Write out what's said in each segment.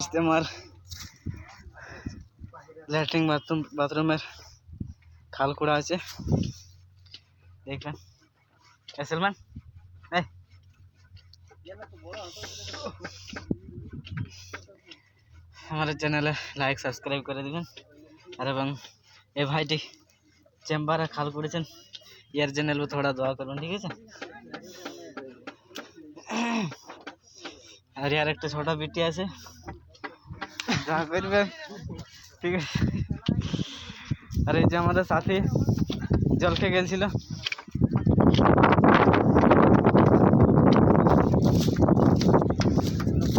ইস্তেমার ল্যাট্রিন বাথরুমের খাল করা আছে দেখলেন। সালমান हमारे चैनल लाइक सब्सक्राइब कर दिबेन और एवं ए भाईटी चेम्बारे खाल करेছেন यार चैनल पे थोड़ा दुआ करবেন ठीक है। और यार एक छोटा बेटी আছে दुआ करবেন ठीक है। और এই যে আমাদের সাথী জল খেয়ে গেছিল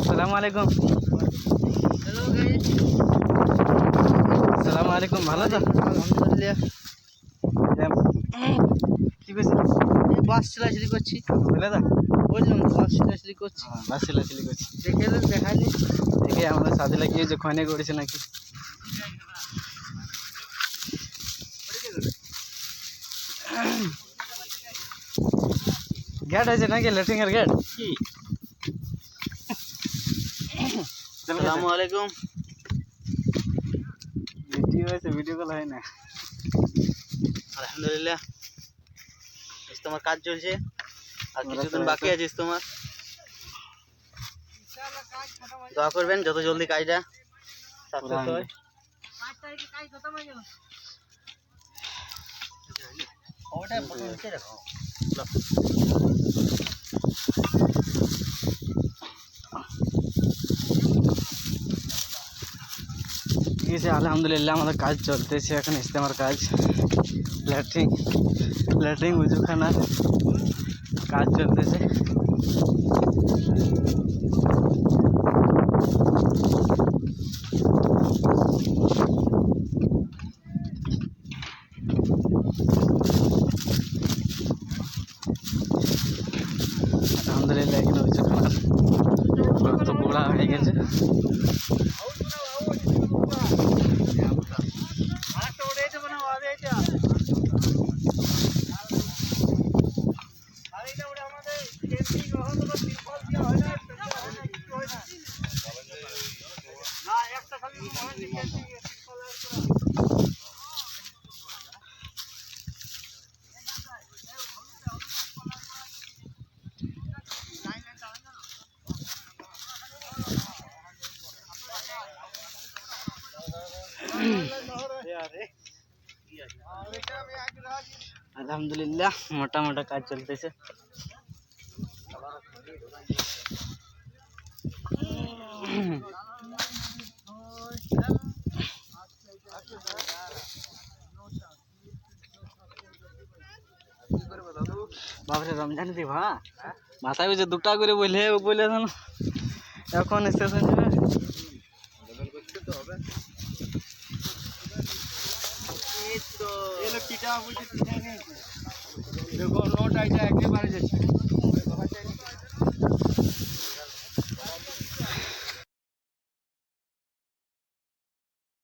আসসালামু আলাইকুম। হ্যালো গাইস আসসালামু আলাইকুম। ভালো তো? আলহামদুলিল্লাহ। কি কইছিস? এই বাস চলাচলি করছি। বলে দা বললাম বাস চলাচলি করছি। বাস চলাচলি করছি দেখাইনি দেখে আমাদের সাথে লাগিয়ে যে খনে করেছে নাকি गेट है ना कि लेटिंग गेट की अस्सलाम वालेकुम वीडियो कॉल है ना। আলহামদুলিল্লাহ ইস্তেমার কাজ চলছে আর কিছুদিন বাকি আছে ইস্তেমার। দোয়া করবেন যত জলদি কাজটা সাকসেস হয়। 5 তারিখে কাজ খতম হয়ে গেল। ওটা ফটো নিচে রাখো। ঠিক আছে আলহামদুলিল্লাহ আমাদের কাজ চলতেছে এখন ইস্তেমার কাজ ল্যাট্রিন উজুখানার কাজ চলতেছে। আলহামদুলিল্লাহ এখানে উজুখানার টুকরা হয়ে গেছে। আলহামদুলিল্লাহ মোটা মোটা কাজ চলতেছে। বাপরে রমজান দিব হ্যাঁ মাথায় বুঝে দুটা করে বলে এখন স্টেশন যাবে देखो नोट आई जाए